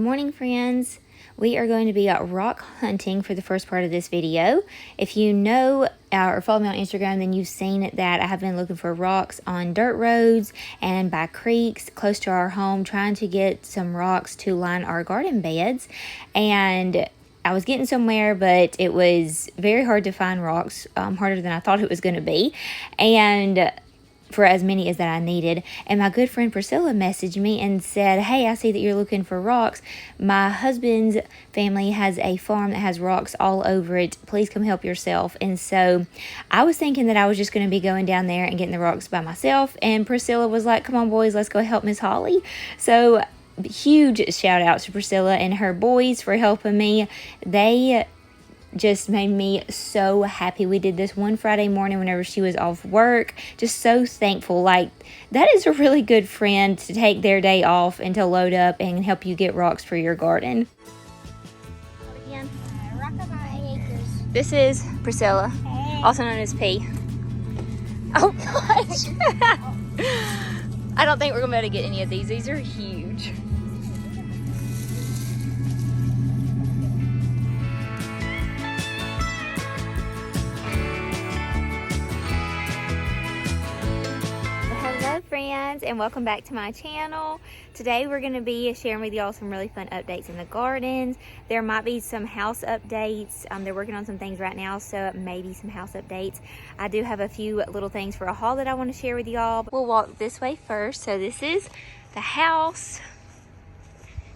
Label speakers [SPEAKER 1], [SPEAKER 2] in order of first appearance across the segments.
[SPEAKER 1] morning, friends. We are going to be rock hunting for the first part of this video. If you know or follow me on Instagram, then you've seen that I have been looking for rocks on dirt roads and by creeks close to our home, trying to get some rocks to line our garden beds. And I was getting somewhere, but it was very hard to find rocks, harder than I thought it was going to be. And for as many as that I needed. And my good friend Priscilla messaged me and said, hey, I see that you're looking for rocks. My husband's family has a farm that has rocks all over it. Please come help yourself. And so I was thinking that I was just going to be going down there and getting the rocks by myself. And Priscilla was like, come on, boys, let's go help Miss Holly. So huge shout out to Priscilla and her boys for helping me. They just made me so happy. We did this one Friday morning whenever she was off work. Just so thankful. Like, that is a really good friend to take their day off and to load up and help you get rocks for your garden. Again. This is Priscilla, also known as P. Oh gosh. I don't think we're gonna be able to get any of these. These are huge. Friends, and welcome back to my channel. Today we're going to be sharing with y'all some really fun updates in the gardens. There might be some house updates. They're working on some things right now, so maybe some house updates. I do have a few little things for a haul that I want to share with y'all. We'll walk this way first. So this is the house.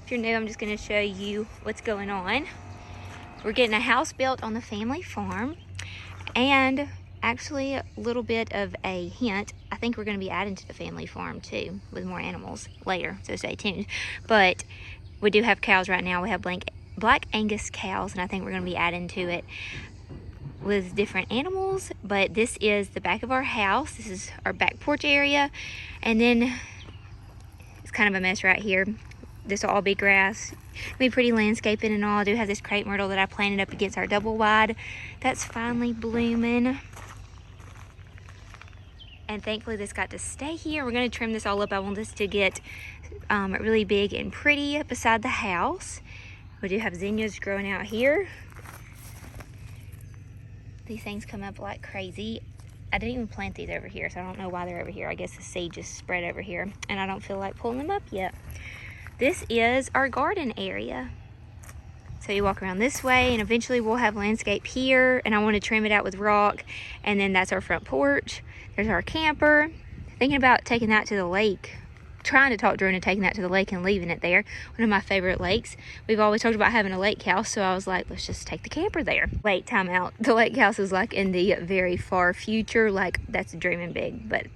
[SPEAKER 1] If you're new, I'm just going to show you what's going on. We're getting a house built on the family farm, and actually a little bit of a hint, I think we're going to be adding to the family farm too with more animals later, so stay tuned. But we do have cows right now. We have black Angus cows, and I think we're going to be adding to it with different animals. But this is the back of our house. This is our back porch area, and then it's kind of a mess right here. This will all be grass. It'll be pretty landscaping and all. I do have this crepe myrtle that I planted up against our double wide. That's finally blooming. And thankfully this got to stay here. We're going to trim this all up. I want this to get really big and pretty beside the house. We do have zinnias growing out here. These things come up like crazy. I didn't even plant these over here, so I don't know why they're over here. I guess the seed just spread over here, and I don't feel like pulling them up yet. This is our garden area. So you walk around this way, and eventually we'll have landscape here, and I want to trim it out with rock. And then that's our front porch. There's our camper. Thinking about taking that to the lake. Trying to talk Drew into taking that to the lake and leaving it there. One of my favorite lakes. We've always talked about having a lake house, so I was like, let's just take the camper there. Wait, time out. The lake house is like in the very far future. Like, that's dreaming big, but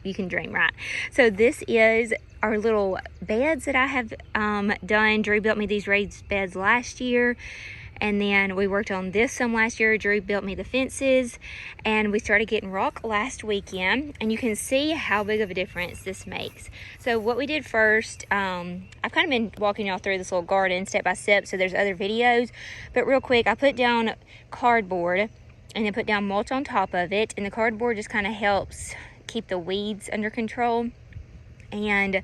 [SPEAKER 1] you can dream, right? So this is our little beds that I have done. Drew built me these raised beds last year, and then we worked on this some last year. Drew built me the fences, and we started getting rock last weekend, and you can see how big of a difference this makes. So what we did first, I've kind of been walking y'all through this little garden step by step, so there's other videos, but real quick, I put down cardboard and then put down mulch on top of it, and the cardboard just kind of helps keep the weeds under control. And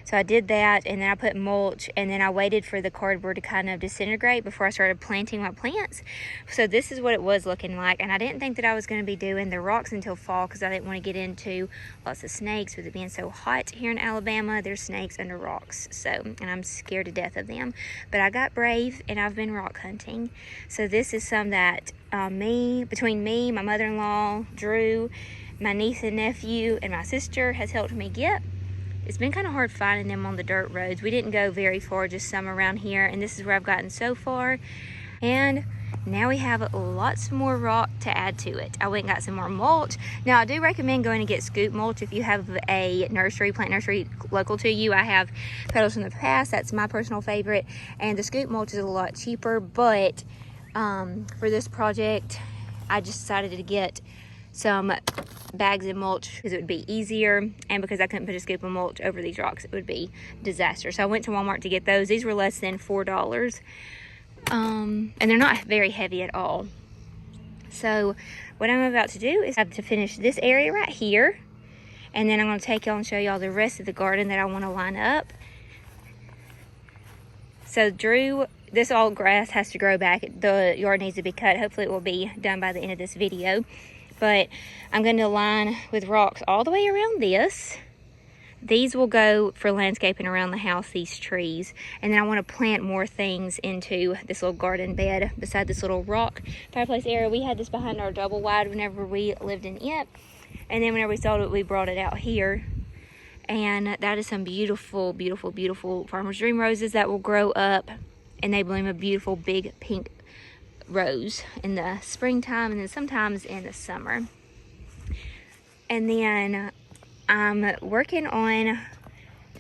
[SPEAKER 1] so I did that, and then I put mulch, and then I waited for the cardboard to kind of disintegrate before I started planting my plants. So this is what it was looking like, and I didn't think that I was going to be doing the rocks until fall because I didn't want to get into lots of snakes. With it being so hot here in Alabama, there's snakes under rocks, so, and I'm scared to death of them. But I got brave, and I've been rock hunting. So this is some that between me, my mother-in-law, Drew, my niece and nephew, and my sister has helped me get. It's been kind of hard finding them on the dirt roads. We didn't go very far, just some around here, and this is where I've gotten so far. And now we have lots more rock to add to it. I went and got some more mulch. Now I do recommend going to get scoop mulch if you have a plant nursery local to you. I have Petals from the Past, that's my personal favorite, and the scoop mulch is a lot cheaper, but for this project I just decided to get some bags of mulch because it would be easier, and because I couldn't put a scoop of mulch over these rocks, it would be disaster. So I went to Walmart to get those. These were less than $4, and they're not very heavy at all. So what I'm about to do is I have to finish this area right here, and then I'm going to take y'all and show y'all the rest of the garden that I want to line up. So Drew, this all grass has to grow back. The yard needs to be cut. Hopefully it will be done by the end of this video. But I'm going to line with rocks all the way around this. These will go for landscaping around the house, these trees. And then I want to plant more things into this little garden bed beside this little rock fireplace area. We had this behind our double wide whenever we lived in it. And then whenever we sold it, we brought it out here. And that is some beautiful, beautiful, beautiful Farmer's Dream roses that will grow up. And they bloom a beautiful big pink rose in the springtime and then sometimes in the summer. And then I'm working on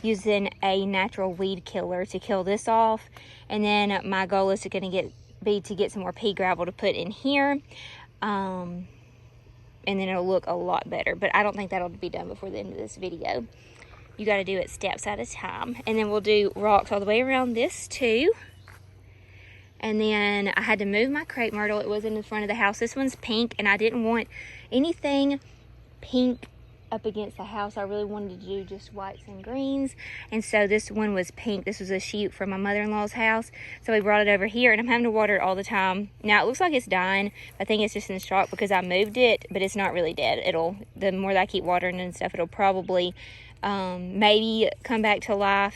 [SPEAKER 1] using a natural weed killer to kill this off. And then my goal is to get some more pea gravel to put in here. And then it'll look a lot better. But I don't think that'll be done before the end of this video. You got to do it steps at a time. And then we'll do rocks all the way around this too. And then I had to move my crepe myrtle. It was in the front of the house. This one's pink, and I didn't want anything pink up against the house. I really wanted to do just whites and greens. And so this one was pink. This was a shoot from my mother-in-law's house. So we brought it over here, and I'm having to water it all the time. Now, it looks like it's dying. I think it's just in shock because I moved it, but it's not really dead. The more that I keep watering and stuff, it'll probably maybe come back to life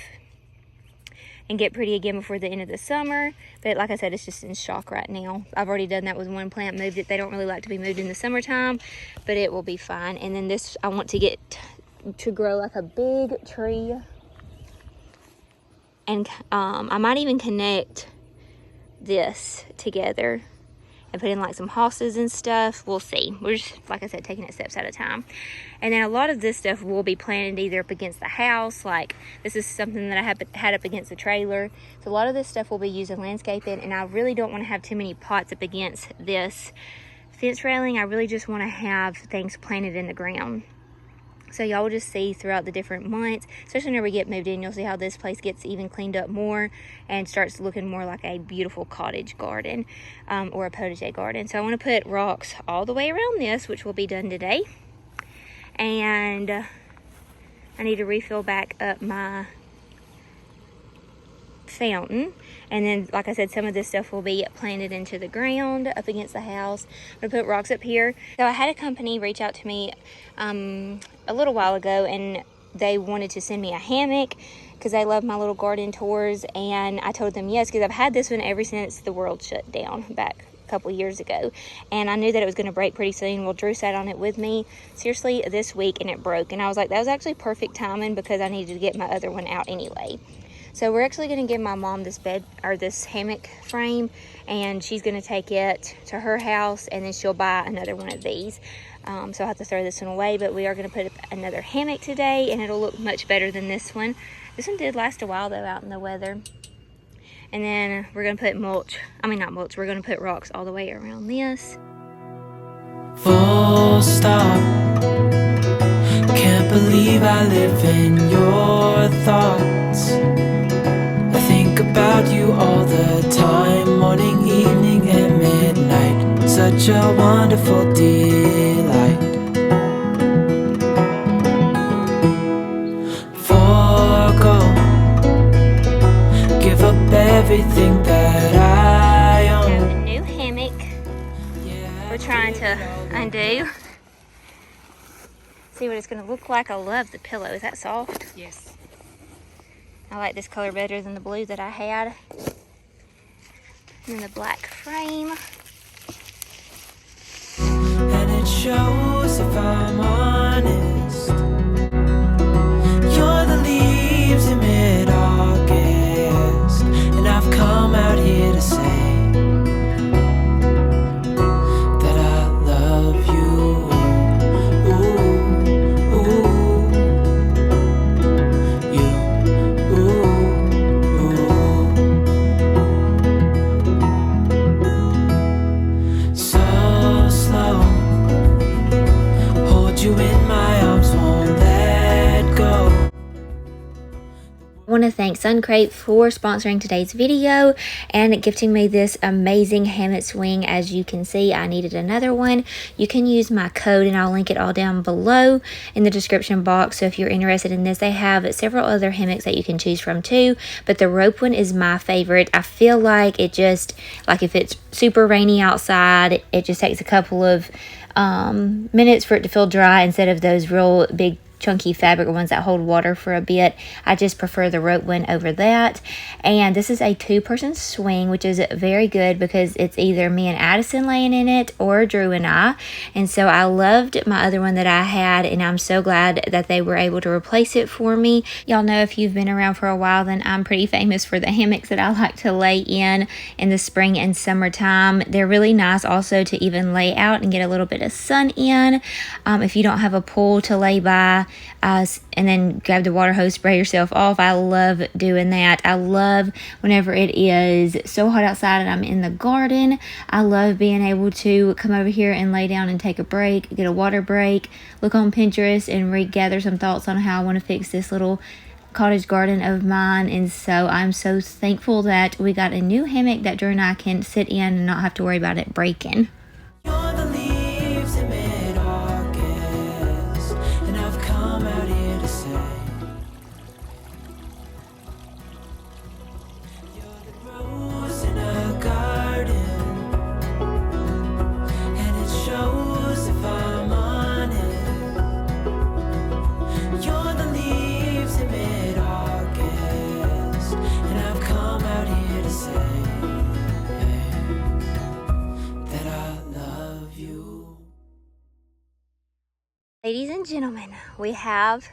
[SPEAKER 1] and get pretty again before the end of the summer. But like I said, it's just in shock right now. I've already done that with one plant, moved it. They don't really like to be moved in the summertime, but it will be fine. And then this, I want to get to grow like a big tree. And I might even connect this together and put in like some hosses and stuff. We'll see. We're just, like I said, taking it steps at a time. And then a lot of this stuff will be planted either up against the house. Like this is something that I had up against the trailer. So a lot of this stuff will be used in landscaping. And I really don't want to have too many pots up against this fence railing. I really just want to have things planted in the ground. So y'all will just see throughout the different months, especially whenever we get moved in, you'll see how this place gets even cleaned up more and starts looking more like a beautiful cottage garden or a potager garden. So I want to put rocks all the way around this, which will be done today. And I need to refill back up my fountain. And then, like I said, some of this stuff will be planted into the ground up against the house. I'm gonna put rocks up here. So I had a company reach out to me a little while ago, and they wanted to send me a hammock because they love my little garden tours. And I told them yes, because I've had this one ever since the world shut down back a couple years ago. And I knew that it was going to break pretty soon. Well, Drew sat on it with me seriously this week, and it broke. And I was like, that was actually perfect timing because I needed to get my other one out anyway. So we're actually going to give my mom this bed or this hammock frame, and she's going to take it to her house, and then she'll buy another one of these. So I'll have to throw this one away, but we are going to put up another hammock today, and it'll look much better than this one. This one did last a while though out in the weather. And then we're going to put we're going to put rocks all the way around this.
[SPEAKER 2] Full stop. Can't believe I live in your thoughts. I think about you all the time, morning, evening, and midnight. Such a wonderful delight. Forgo, give up everything that I own.
[SPEAKER 1] So the new hammock we're trying to undo. See what it's going to look like. I love the pillow. Is that soft?
[SPEAKER 3] Yes.
[SPEAKER 1] I like this color better than the blue that I had. And then the black frame.
[SPEAKER 2] And it shows, if I'm honest, you're the leaves in mid-August, and I've come out here to say that I love you. Ooh, ooh, you, ooh, ooh. So slow, hold you in my arms.
[SPEAKER 1] want to thank Suncrepe for sponsoring today's video and gifting me this amazing hammock swing. As you can see, I needed another one. You can use my code and I'll link it all down below in the description box. So if you're interested in this, they have several other hammocks that you can choose from too, but the rope one is my favorite. I feel like it just, like if it's super rainy outside, it just takes a couple of minutes for it to feel dry instead of those real big chunky fabric ones that hold water for a bit. I just prefer the rope one over that. And this is a 2-person swing, which is very good because it's either me and Addison laying in it or Drew and I. And so I loved my other one that I had, and I'm so glad that they were able to replace it for me. Y'all know, if you've been around for a while, then I'm pretty famous for the hammocks that I like to lay in the spring and summertime. They're really nice also to even lay out and get a little bit of sun in. If you don't have a pool to lay by, and then grab the water hose, spray yourself off. I love doing that. I love whenever it is so hot outside and I'm in the garden. I love being able to come over here and lay down and take a break, get a water break, look on Pinterest and regather some thoughts on how I want to fix this little cottage garden of mine. And so I'm so thankful that we got a new hammock that Drew and I can sit in and not have to worry about it breaking. Ladies and gentlemen, we have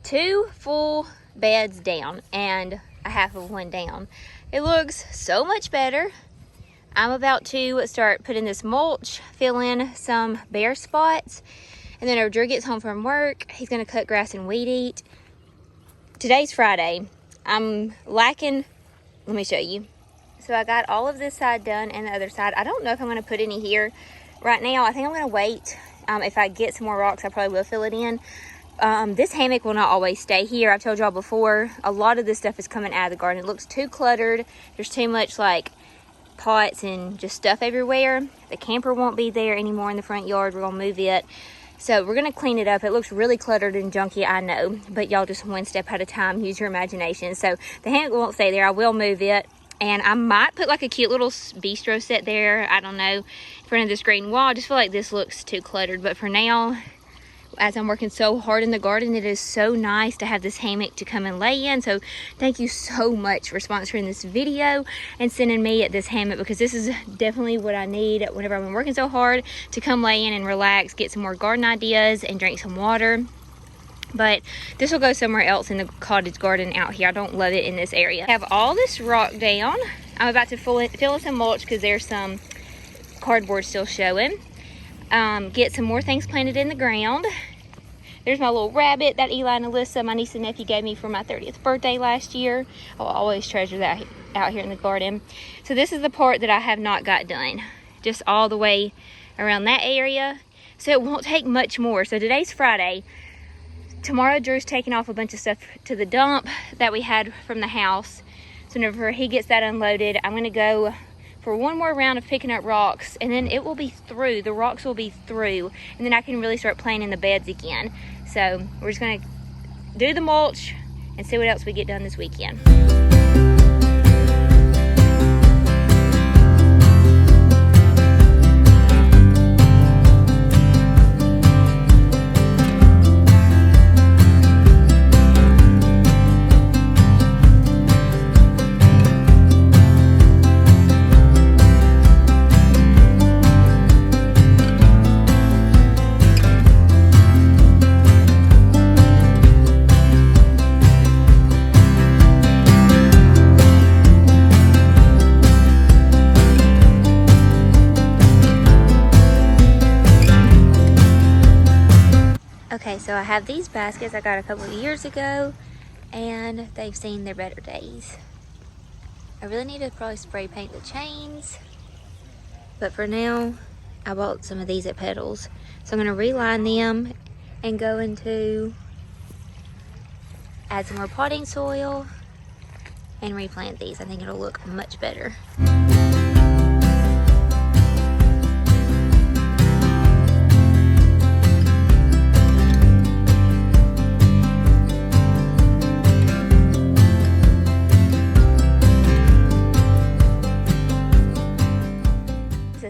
[SPEAKER 1] 2 full beds down and a half of one down. It looks so much better. I'm about to start putting this mulch, fill in some bare spots, and then when Drew gets home from work, he's gonna cut grass and weed eat. Today's Friday. I'm lacking, let me show you. So I got all of this side done and the other side. I don't know if I'm gonna put any here right now. I think I'm gonna wait. If I get some more rocks, I probably will fill it in. This hammock will not always stay here. I've told y'all before, a lot of this stuff is coming out of the garden. It looks too cluttered. There's too much like pots and just stuff everywhere. The camper won't be there anymore in the front yard. We're gonna move it. So we're gonna clean it up. It looks really cluttered and junky, I know, but y'all just one step at a time, use your imagination. So the hammock won't stay there. I will move it. And I might put like a cute little bistro set there, I don't know, in front of this green wall. I just feel like this looks too cluttered. But for now, as I'm working so hard in the garden, it is so nice to have this hammock to come and lay in. So thank you so much for sponsoring this video and sending me this hammock, because this is definitely what I need whenever I've been working so hard, to come lay in and relax, get some more garden ideas and drink some water. But this will go somewhere else in the cottage garden out here. I don't love it in this area. I have all this rock down. I'm about to fill in some mulch because there's some cardboard still showing. Get some more things planted in the ground. There's my little rabbit that Eli and Alyssa, my niece and nephew, gave me for my 30th birthday last year. I'll always treasure that out here in the garden. So this is the part that I have not got done. Just all the way around that area. So it won't take much more. So today's Friday. Tomorrow, Drew's taking off a bunch of stuff to the dump that we had from the house. So whenever he gets that unloaded, I'm gonna go for one more round of picking up rocks, and then it will be through. The rocks will be through, and then I can really start playing in the beds again. So we're just gonna do the mulch and see what else we get done this weekend. Okay, so I have these baskets I got a couple of years ago, and they've seen their better days. I really need to probably spray paint the chains, but for now, I bought some of these at Petals. So I'm gonna reline them and go into add some more potting soil and replant these. I think it'll look much better.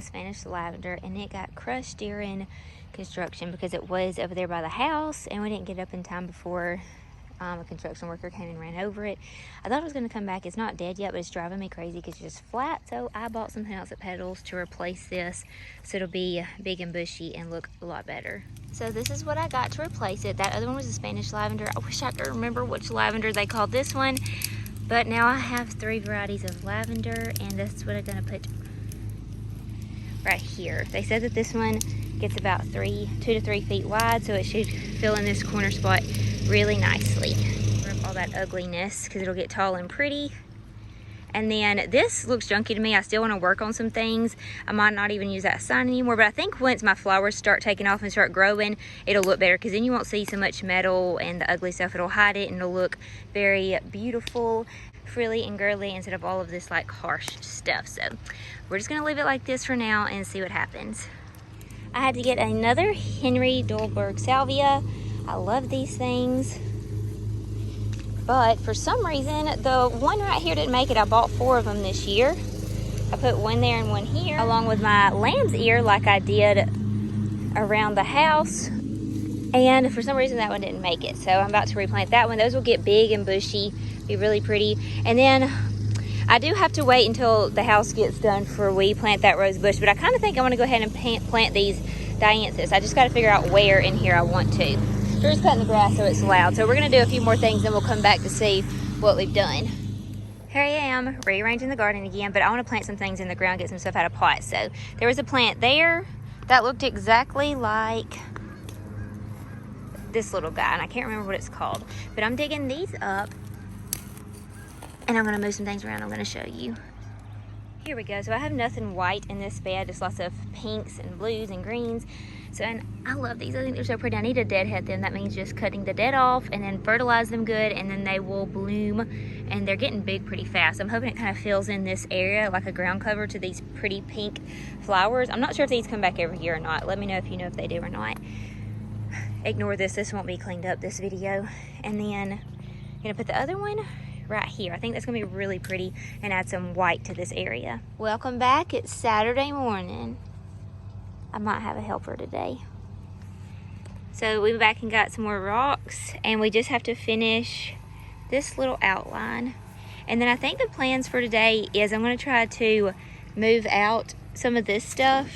[SPEAKER 1] Spanish lavender, and it got crushed during construction because it was over there by the house, and we didn't get up in time before a construction worker came and ran over it. I thought it was going to come back. It's not dead yet, but it's driving me crazy because it's just flat. So I bought something else at Petals to replace this, so it'll be big and bushy and look a lot better. So this is what I got to replace it. That other one was a Spanish lavender. I wish I could remember which lavender they called this one, but now I have 3 varieties of lavender, and that's what I'm going to put right here. They said that this one gets about 2 to 3 feet wide, so it should fill in this corner spot really nicely. Rip all that ugliness because it'll get tall and pretty. And then this looks junky to me. I still want to work on some things. I might not even use that sign anymore, but I think once my flowers start taking off and start growing, it'll look better, because then you won't see so much metal and the ugly stuff. It'll hide it and it'll look very beautiful, frilly and girly, instead of all of this like harsh stuff. So we're just gonna leave it like this for now and see what happens. I had to get another Henry Dolberg salvia. I love these things, but for some reason the one right here didn't make it. I bought 4 of them this year. I put one there and one here, along with my lamb's ear like I did around the house, and for some reason that one didn't make it. So I'm about to replant that one. Those will get big and bushy, be really pretty. And then I do have to wait until the house gets done for we plant that rose bush, but I kind of think I want to go ahead and plant these dianthus. I just got to figure out where in here I want to. We're just cutting the grass so it's loud. So we're going to do a few more things, then we'll come back to see what we've done. Here I am rearranging the garden again, but I want to plant some things in the ground, get some stuff out of pots. So there was a plant there that looked exactly like this little guy, and I can't remember what it's called, but I'm digging these up. And I'm going to move some things around. I'm going to show you. Here we go. So I have nothing white in this bed, just lots of pinks and blues and greens. So, and I love these. I think they're so pretty. I need to deadhead them. That means just cutting the dead off and then fertilize them good, and then they will bloom, and they're getting big pretty fast. I'm hoping it kind of fills in this area like a ground cover to these pretty pink flowers. I'm not sure if these come back every year or not. Let me know if you know if they do or not. Ignore this. This won't be cleaned up, this video. And then I'm going to put the other one right here. I think that's gonna be really pretty and add some white to this area. Welcome back. It's Saturday morning. I might have a helper today. So we went back and got some more rocks, and we just have to finish this little outline. And then I think the plans for today is I'm gonna try to move out some of this stuff,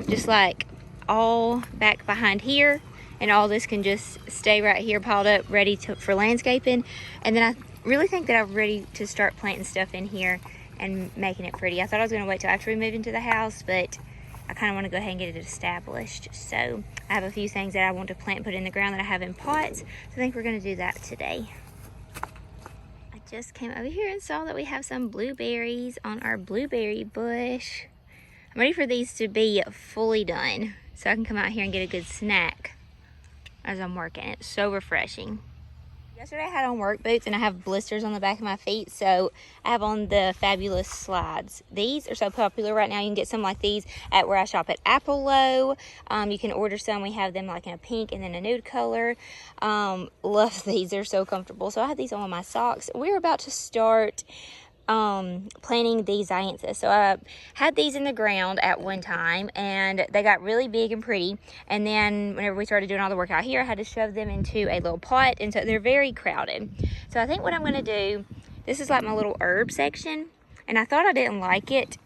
[SPEAKER 1] just like all back behind here, and all this can just stay right here piled up ready for landscaping. And then I really think that I'm ready to start planting stuff in here and making it pretty. I thought I was going to wait till after we move into the house, but I kind of want to go ahead and get it established. So I have a few things that I want to plant and put in the ground that I have in pots. So I think we're going to do that today. I just came over here and saw that we have some blueberries on our blueberry bush. I'm ready for these to be fully done so I can come out here and get a good snack as I'm working. It's so refreshing. Yesterday I had on work boots, and I have blisters on the back of my feet, so I have on the Fabulous slides. These are so popular right now. You can get some like these at where I shop at Apollo. You can order some. We have them like in a pink and then a nude color. Love these. They're so comfortable. So I have these on my socks. We're about to start planting these dianthus. So I had these in the ground at one time, and they got really big and pretty, and then whenever we started doing all the work out here, I had to shove them into a little pot, and so they're very crowded. So I think what I'm going to do, this is like my little herb section, and I thought I didn't like it,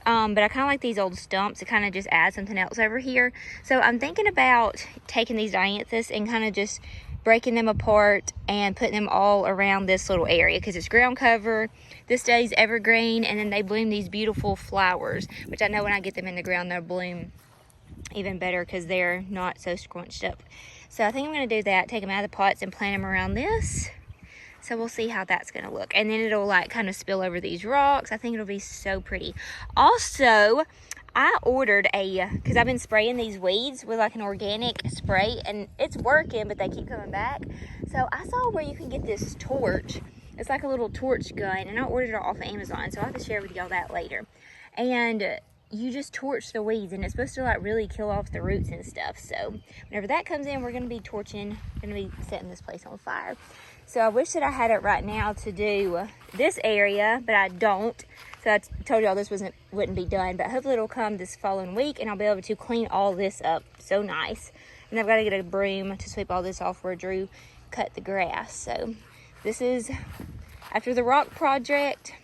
[SPEAKER 1] but I kind of like these old stumps. It kind of just adds something else over here. So I'm thinking about taking these dianthus and kind of just breaking them apart and putting them all around this little area, because it's ground cover. This stays evergreen, and then they bloom these beautiful flowers, which I know when I get them in the ground they'll bloom even better because they're not so scrunched up. So I think I'm going to do that, take them out of the pots and plant them around this. So we'll see how that's going to look, and then it'll like kind of spill over these rocks. I think it'll be so pretty. Also, I ordered because I've been spraying these weeds with like an organic spray, and it's working, but they keep coming back. So I saw where you can get this torch. It's like a little torch gun, and I ordered it off of Amazon, so I'll have to share with y'all that later. And you just torch the weeds, and it's supposed to like really kill off the roots and stuff. So whenever that comes in, we're gonna be setting this place on fire. So I wish that I had it right now to do this area, but I don't. So I told y'all this wouldn't be done, but hopefully it'll come this following week, and I'll be able to clean all this up. So nice. And I've got to get a broom to sweep all this off where Drew cut the grass. So this is after the rock project.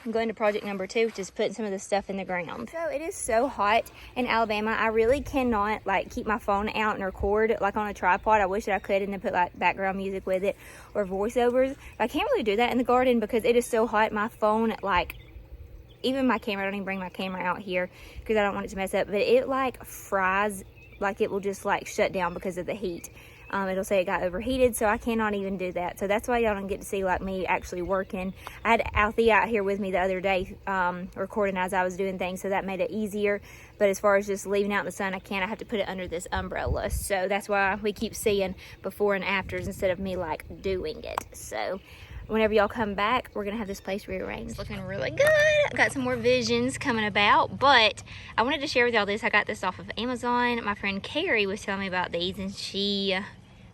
[SPEAKER 1] I'm going to project number 2, which is putting some of the stuff in the ground. So it is so hot in Alabama. I really cannot like keep my phone out and record like on a tripod. I wish that I could, and then put like background music with it or voiceovers. But I can't really do that in the garden because it is so hot. My phone, like, even my camera, I don't even bring my camera out here because I don't want it to mess up, but it like fries, like it will just like shut down because of the heat. It'll say it got overheated, so I cannot even do that. So that's why y'all don't get to see like me actually working. I had Althea out here with me the other day recording as I was doing things, so that made it easier. But as far as just leaving out in the sun, I can't. I have to put it under this umbrella. So that's why we keep seeing before and afters instead of me like doing it. So whenever y'all come back, we're gonna have this place rearranged. It's looking really good. I've got some more visions coming about, but I wanted to share with y'all this. I got this off of Amazon. My friend Carrie was telling me about these, and she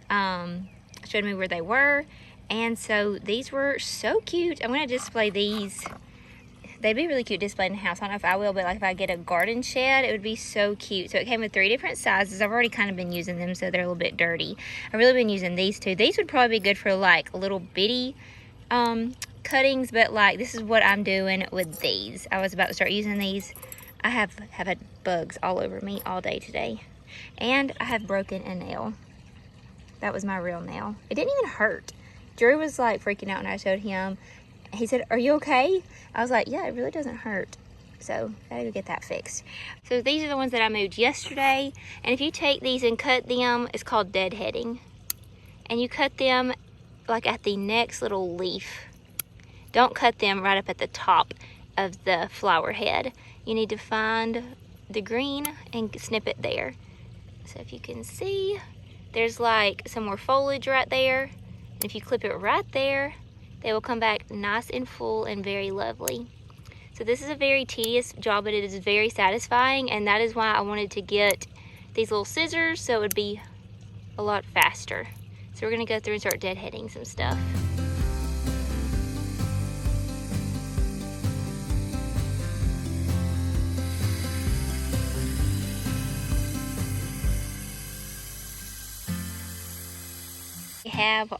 [SPEAKER 1] showed me where they were. And so these were so cute. I'm gonna display these. They'd be really cute displayed in the house. I don't know if I will, but like if I get a garden shed, it would be so cute. So it came with 3 different sizes. I've already kind of been using them, so they're a little bit dirty. I've really been using these 2. These would probably be good for like little bitty cuttings, but like this is what I'm doing with these. I was about to start using these. I have had bugs all over me all day today, and I have broken a nail. That was my real nail. It didn't even hurt. Drew was like freaking out when I showed him. He said, "Are you okay?" I was like, "Yeah, it really doesn't hurt." So gotta go get that fixed. So these are the ones that I moved yesterday, and if you take these and cut them, it's called deadheading, and you cut them like at the next little leaf. Don't cut them right up at the top of the flower head. You need to find the green and snip it there. So if you can see, there's like some more foliage right there. And if you clip it right there, they will come back nice and full and very lovely. So this is a very tedious job, but it is very satisfying, and that is why I wanted to get these little scissors so it would be a lot faster. So we're gonna go through and start deadheading some stuff. We have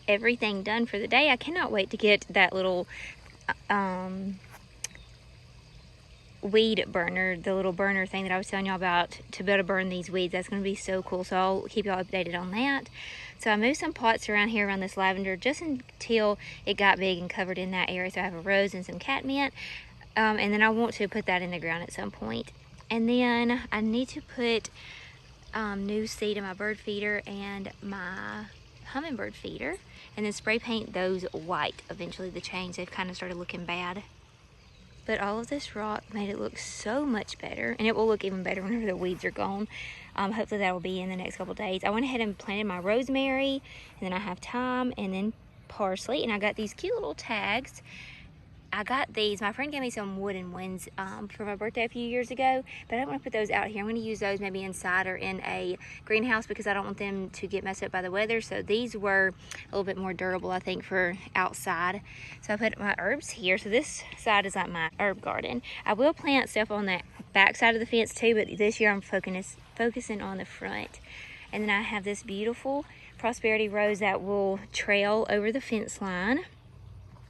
[SPEAKER 1] everything done for the day. I cannot wait to get that little weed burner, the little burner thing that I was telling y'all about to be able to burn these weeds. That's going to be so cool, so I'll keep y'all updated on that. So I moved some pots around here around this lavender just until it got big and covered in that area. So I have a rose and some catmint, and then I want to put that in the ground at some point. And then I need to put new seed in my bird feeder and my hummingbird feeder, and then spray paint those white eventually. The chains, they've kind of started looking bad, but all of this rock made it look so much better, and it will look even better whenever the weeds are gone. Hopefully that will be in the next couple days. I went ahead and planted my rosemary, and then I have thyme and then parsley, and I got these cute little tags. I got these, my friend gave me some wooden ones for my birthday a few years ago, but I don't want to put those out here. I'm going to use those maybe inside or in a greenhouse because I don't want them to get messed up by the weather. So these were a little bit more durable, I think, for outside. So I put my herbs here. So this side is like my herb garden. I will plant stuff on that back side of the fence too, but this year I'm focusing on the front. And then I have this beautiful prosperity rose that will trail over the fence line.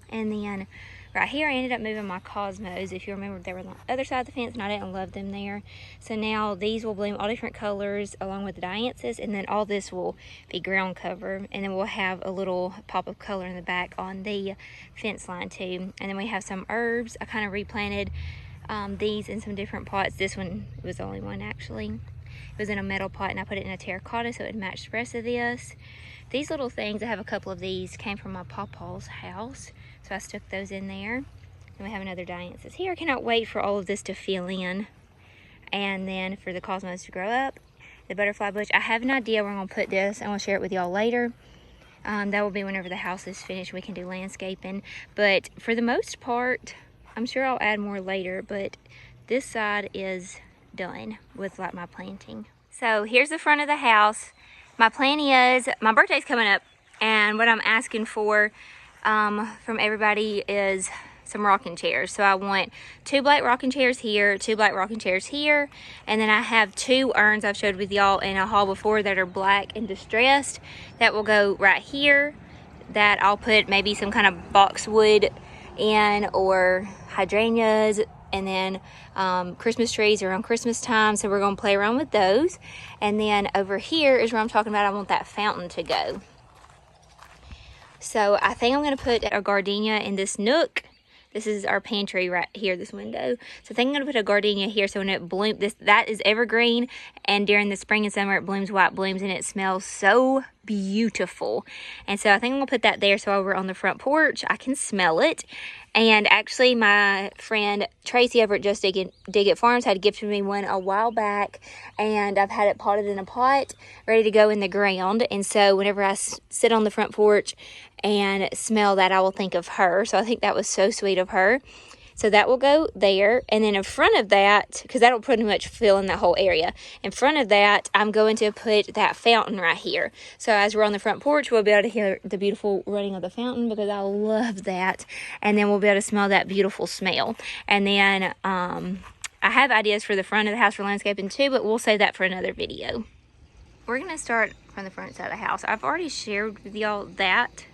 [SPEAKER 1] And then right here, I ended up moving my cosmos. If you remember, they were on the other side of the fence, and I didn't love them there. So now these will bloom all different colors along with the dianthus, and then all this will be ground cover. And then we'll have a little pop of color in the back on the fence line too. And then we have some herbs. I kind of replanted these in some different pots. This one was the only one actually. It was in a metal pot, and I put it in a terracotta so it would match the rest of this. These little things, I have a couple of these, came from my pawpaw's house. So I stuck those in there. And we have another dianthus here. I cannot wait for all of this to fill in. And then for the cosmos to grow up, the butterfly bush. I have an idea where I'm gonna put this, and I'll share it with y'all later. That will be whenever the house is finished. We can do landscaping, but for the most part, I'm sure I'll add more later, but this side is done with like my planting. So here's the front of the house. My plan is, my birthday's coming up, and what I'm asking for from everybody is some rocking chairs. So I want 2 black rocking chairs here, 2 black rocking chairs here, and then I have 2 urns I've showed with y'all in a haul before that are black and distressed that will go right here, that I'll put maybe some kind of boxwood in, or hydrangeas, and then Christmas trees around Christmas time. So we're gonna play around with those. And then over here is where I'm talking about I want that fountain to go. So I think I'm gonna put a gardenia in this nook. This is our pantry right here, this window. So I think I'm gonna put a gardenia here, so when it blooms, that is evergreen, and during the spring and summer it blooms white blooms, and it smells so beautiful. And so I think I'm gonna put that there, so over on the front porch I can smell it. And actually my friend Tracy over at Just Dig It Farms had gifted me one a while back, and I've had it potted in a pot ready to go in the ground. And so whenever I sit on the front porch and smell that, I will think of her. So I think that was so sweet of her. So that will go there. And then in front of that, because that'll pretty much fill in that whole area, in front of that, I'm going to put that fountain right here. So as we're on the front porch, we'll be able to hear the beautiful running of the fountain, because I love that. And then we'll be able to smell that beautiful smell. And then I have ideas for the front of the house for landscaping too, but we'll save that for another video. We're going to start from the front side of the house. I've already shared with y'all that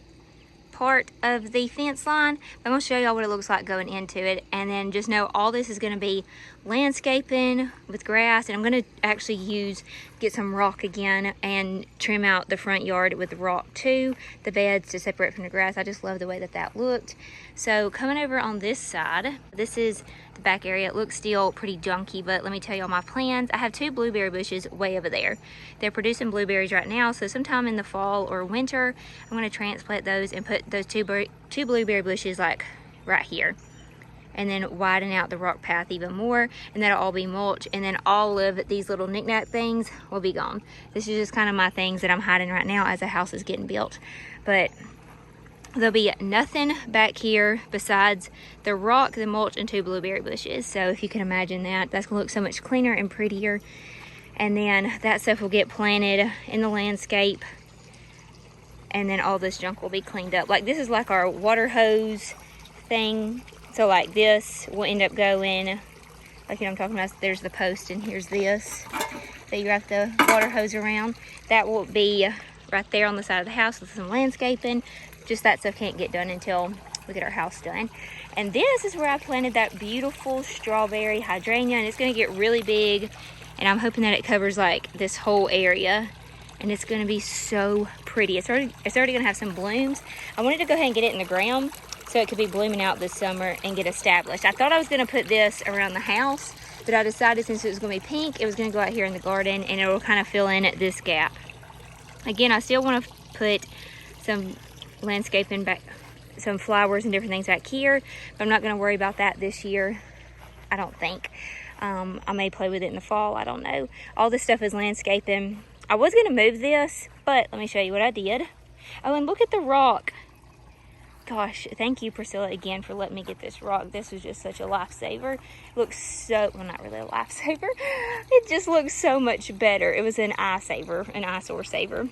[SPEAKER 1] part of the fence line. I'm going to show y'all what it looks like going into it, and then just know all this is going to be landscaping with grass. And I'm going to actually get some rock again and trim out the front yard with the rock too, the beds to separate from the grass. I just love the way that looked. So coming over on this side, this is the back area. It looks still pretty junky, but let me tell y'all my plans. I have 2 blueberry bushes way over there. They're producing blueberries right now, so sometime in the fall or winter I'm going to transplant those and put those two blueberry bushes like right here, and then widen out the rock path even more, and that'll all be mulch. And then all of these little knickknack things will be gone. This is just kind of my things that I'm hiding right now as the house is getting built, but there'll be nothing back here besides the rock, the mulch, and 2 blueberry bushes. So if you can imagine that, that's gonna look so much cleaner and prettier. And then that stuff will get planted in the landscape, and then all this junk will be cleaned up. Like this is like our water hose thing. So like this will end up going, like, you know what I'm talking about, there's the post and here's this that you wrap the water hose around. That will be right there on the side of the house with some landscaping. Just that stuff can't get done until we get our house done. And this is where I planted that beautiful strawberry hydrangea, and it's gonna get really big, and I'm hoping that it covers like this whole area, and it's gonna be so pretty. It's already gonna have some blooms. I wanted to go ahead and get it in the ground so it could be blooming out this summer and get established. I thought I was gonna put this around the house, but I decided since it was gonna be pink, it was gonna go out here in the garden, and it will kind of fill in this gap. Again, I still wanna put some landscaping back, some flowers and different things back here, but I'm not going to worry about that this year, I don't think. I may play with it in the fall, I don't know. All this stuff is landscaping. I was going to move this, but let me show you what I did. Oh, and look at the rock. Gosh, thank you, Priscilla, again for letting me get this rock. This was just such a lifesaver. It looks so, well, not really a lifesaver. It just looks so much better. It was an eyesore saver.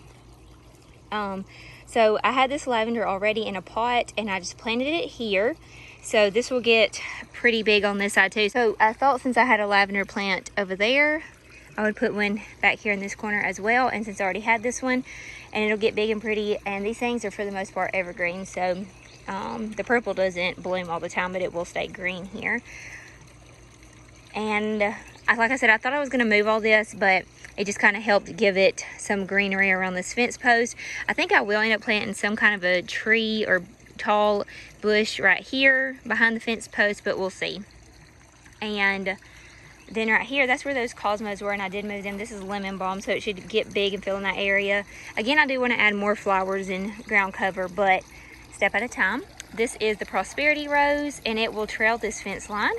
[SPEAKER 1] So I had this lavender already in a pot, and I just planted it here. So this will get pretty big on this side too. So I thought since I had a lavender plant over there, I would put one back here in this corner as well. And since I already had this one, and it'll get big and pretty. And these things are for the most part evergreen. So the purple doesn't bloom all the time, but it will stay green here. And like I said, I thought I was going to move all this, but it just kind of helped give it some greenery around this fence post. I think I will end up planting some kind of a tree or tall bush right here behind the fence post, but we'll see. And then right here, that's where those cosmos were, and I did move them. This is lemon balm, so it should get big and fill in that area. Again, I do want to add more flowers and ground cover, but step at a time. This is the prosperity rose, and it will trail this fence line.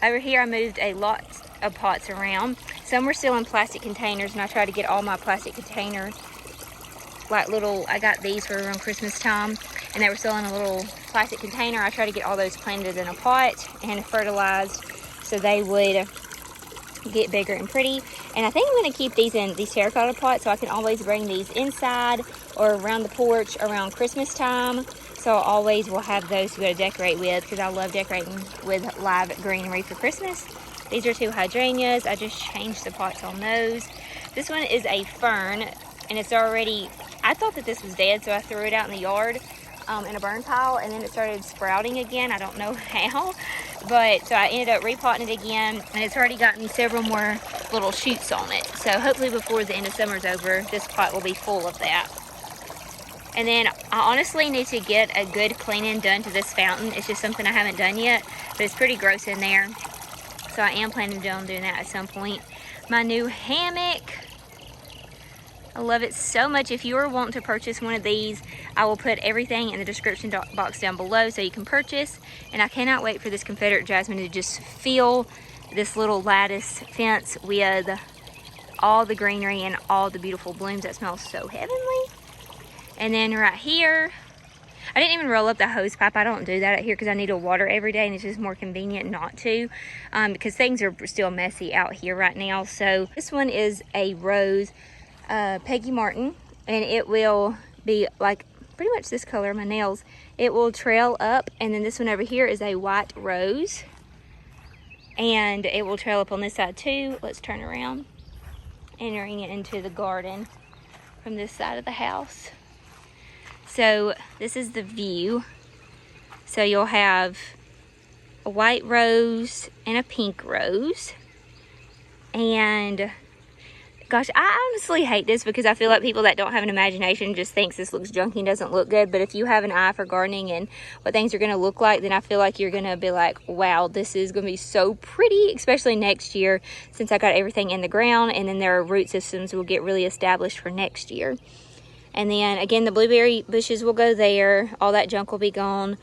[SPEAKER 1] Over here I moved a lot of pots around. Some were still in plastic containers, and I tried to get all my plastic containers, like little, I got these for around Christmas time, and they were still in a little plastic container. I tried to get all those planted in a pot and fertilized so they would get bigger and pretty. And I think I'm going to keep these in these terracotta pots so I can always bring these inside or around the porch around Christmas time. So I always will have those to be able to decorate with, because I love decorating with live greenery for Christmas. These are 2 hydrangeas. I just changed the pots on those. This one is a fern, and it's already, I thought that this was dead, so I threw it out in the yard in a burn pile, and then it started sprouting again. I don't know how, but so I ended up repotting it again, and it's already gotten several more little shoots on it. So hopefully before the end of summer's over, this pot will be full of that. And then I honestly need to get a good cleaning done to this fountain. It's just something I haven't done yet, but it's pretty gross in there. So I am planning on doing that at some point. My new hammock. I love it so much. If you are wanting to purchase one of these, I will put everything in the description box down below so you can purchase. And I cannot wait for this Confederate jasmine to just fill this little lattice fence with all the greenery and all the beautiful blooms. That smells so heavenly. And then right here, I didn't even roll up the hose pipe. I don't do that out here because I need to water every day, and it's just more convenient not to, because things are still messy out here right now. So this one is a rose Peggy Martin, and it will be like pretty much this color, my nails. It will trail up, and then this one over here is a white rose, and it will trail up on this side too. Let's turn around, entering it into the garden from this side of the house. So this is the view. So you'll have a white rose and a pink rose. And gosh, I honestly hate this because I feel like people that don't have an imagination just thinks this looks junky and doesn't look good. But if you have an eye for gardening and what things are going to look like, then I feel like you're going to be like, wow, this is going to be so pretty, especially next year, since I got everything in the ground, and then their root systems will get really established for next year. And then again, the blueberry bushes will go there. All that junk will be gone.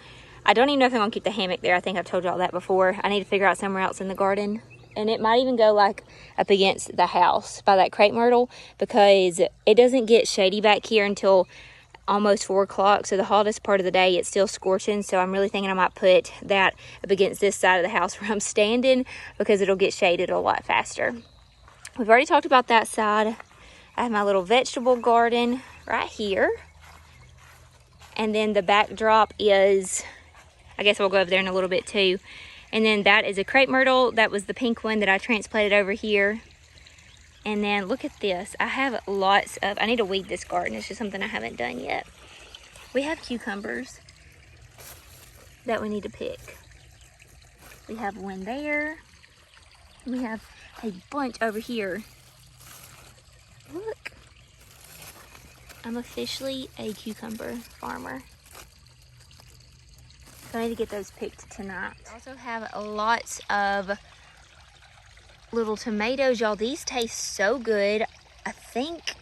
[SPEAKER 1] I don't even know if I'm going to keep the hammock there. I think I've told you all that before. I need to figure out somewhere else in the garden. And it might even go like up against the house by that crepe myrtle, because it doesn't get shady back here until almost 4 o'clock. So the hottest part of the day, it's still scorching. So I'm really thinking I might put that up against this side of the house where I'm standing, because it'll get shaded a lot faster. We've already talked about that side. I have my little vegetable garden right here. And then the backdrop is, I guess we'll go over there in a little bit too. And then that is a crepe myrtle. That was the pink one that I transplanted over here. And then look at this. I have lots of, I need to weed this garden. It's just something I haven't done yet. We have cucumbers that we need to pick. We have one there. We have a bunch over here. Look. I'm officially a cucumber farmer. So I need to get those picked tonight. I also have lots of little tomatoes, y'all. These taste so good. I think,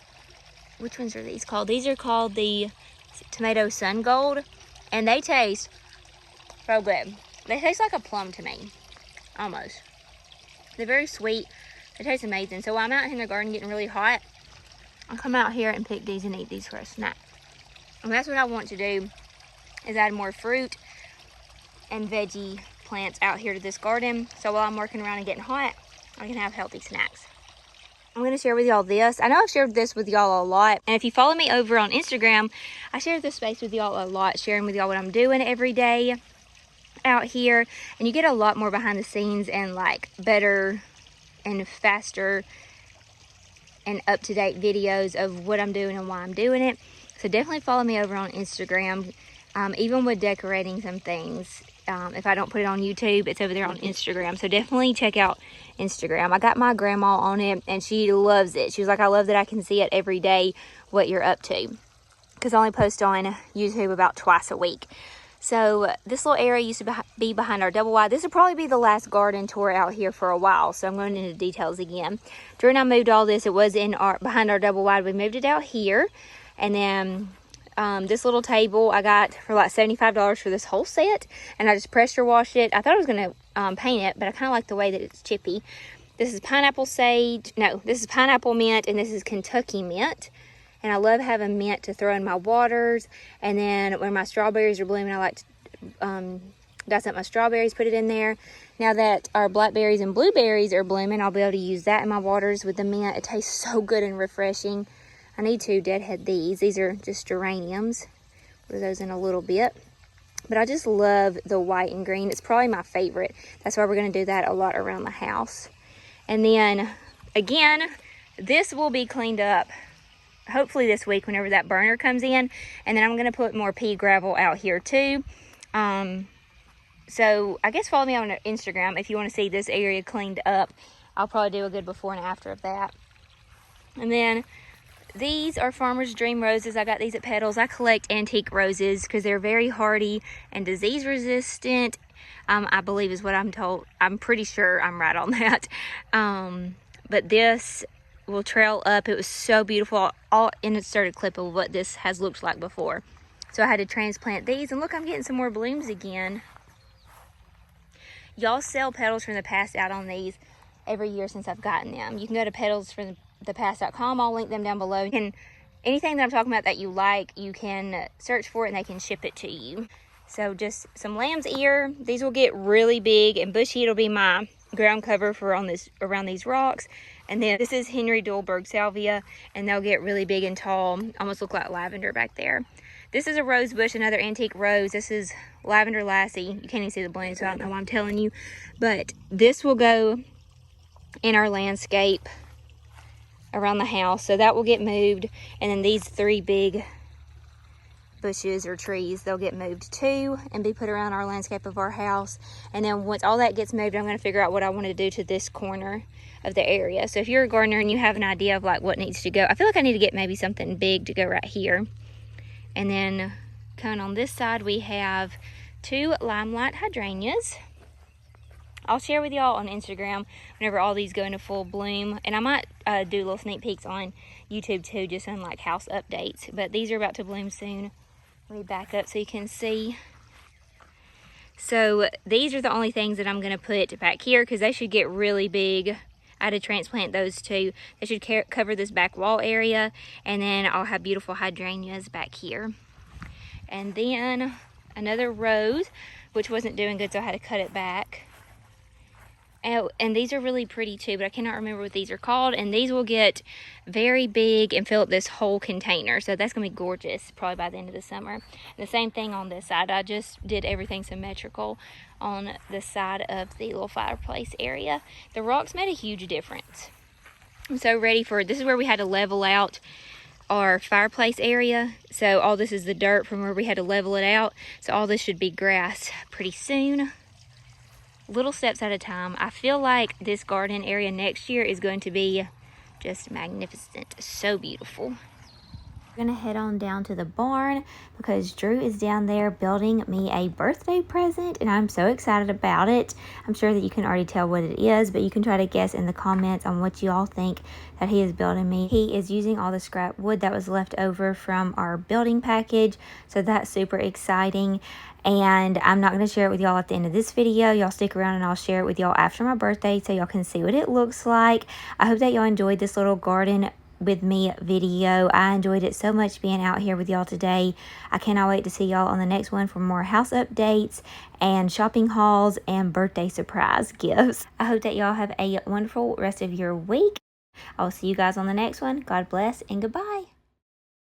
[SPEAKER 1] which ones are these called? These are called the Tomato Sun Gold, and they taste so good. They taste like a plum to me, almost. They're very sweet. They taste amazing. So while I'm out here in the garden getting really hot, I'll come out here and pick these and eat these for a snack. And that's what I want to do, is add more fruit and veggie plants out here to this garden. So while I'm working around and getting hot, I can have healthy snacks. I'm going to share with y'all this. I know I've shared this with y'all a lot. And if you follow me over on Instagram, I share this space with y'all a lot, sharing with y'all what I'm doing every day out here. And you get a lot more behind the scenes and like better and faster and up-to-date videos of what I'm doing and why I'm doing it. So definitely follow me over on Instagram. Even with decorating some things, if I don't put it on YouTube, it's over there on Instagram. So definitely check out Instagram. I got my grandma on it, and she loves it. She was like, I love that I can see it every day, what you're up to. Because I only post on YouTube about twice a week. So this little area used to be behind our double wide. This will probably be the last garden tour out here for a while. So I'm going into details again. During I moved all this, it was in behind our double wide. We moved it out here. And then This little table I got for like $75 for this whole set, and I just pressure washed it. I thought I was going to paint it, but I kind of like the way that it's chippy. This is pineapple sage. No, this is pineapple mint, and this is Kentucky mint. And I love having mint to throw in my waters. And then when my strawberries are blooming, I like to dice up my strawberries, put it in there. Now that our blackberries and blueberries are blooming, I'll be able to use that in my waters with the mint. It tastes so good and refreshing. I need to deadhead these. These are just geraniums. Put those in a little bit. But I just love the white and green. It's probably my favorite. That's why we're going to do that a lot around the house. And then, again, this will be cleaned up hopefully this week whenever that burner comes in. And then I'm going to put more pea gravel out here too. So I guess follow me on Instagram if you want to see this area cleaned up. I'll probably do a good before and after of that. And then these are Farmer's Dream roses. I got these at Petals. I collect antique roses because they're very hardy and disease resistant. I believe is what I'm told. I'm pretty sure I'm right on that. But this will trail up. It was so beautiful. I'll insert a clip of what this has looked like before. So I had to transplant these, and look, I'm getting some more blooms again. Y'all sell petals from the past out on these every year since I've gotten them. You can go to petalsfromthepast.com. I'll link them down below. Anything that I'm talking about that you like, you can search for it and they can ship it to you. So just some lamb's ear. These will get really big, and bushy. It'll be my ground cover for around these rocks. And then this is Henry Dulberg salvia, and they'll get really big and tall, almost look like lavender back there. This is a rose bush, another antique rose. This is Lavender Lassie. You can't even see the bloom, so I don't know why I'm telling you. But this will go in our landscape around the house, so that will get moved. And then these three big bushes or trees, they'll get moved too and be put around our landscape of our house. And then once all that gets moved, I'm going to figure out what I want to do to this corner of the area. So if you're a gardener and you have an idea of like what needs to go, I feel like I need to get maybe something big to go right here. And then coming on this side, we have 2 limelight hydrangeas. I'll share with y'all on Instagram whenever all these go into full bloom. And I might do little sneak peeks on YouTube too, just on like house updates. But these are about to bloom soon. Let me back up so you can see. So these are the only things that I'm going to put back here because they should get really big. I had to transplant those too. They should cover this back wall area. And then I'll have beautiful hydrangeas back here. And then another rose, which wasn't doing good, so I had to cut it back. And these are really pretty too, but I cannot remember what these are called. And these will get very big and fill up this whole container. So that's going to be gorgeous probably by the end of the summer. And the same thing on this side. I just did everything symmetrical on the side of the little fireplace area. The rocks made a huge difference. I'm so ready for, this is where we had to level out our fireplace area. So all this is the dirt from where we had to level it out. So all this should be grass pretty soon. Little steps at a time. I feel like this garden area next year is going to be just magnificent. So beautiful. We're gonna head on down to the barn because Drew is down there building me a birthday present, and I'm so excited about it. I'm sure that you can already tell what it is, but you can try to guess in the comments on what you all think that he is building me. He is using all the scrap wood that was left over from our building package, so that's super exciting. And I'm not going to share it with y'all at the end of this video. Y'all stick around and I'll share it with y'all after my birthday so y'all can see what it looks like. I hope that y'all enjoyed this little garden with me video. I enjoyed it so much being out here with y'all today. I cannot wait to see y'all on the next one for more house updates and shopping hauls and birthday surprise gifts. I hope that y'all have a wonderful rest of your week. I will see you guys on the next one. God bless and goodbye.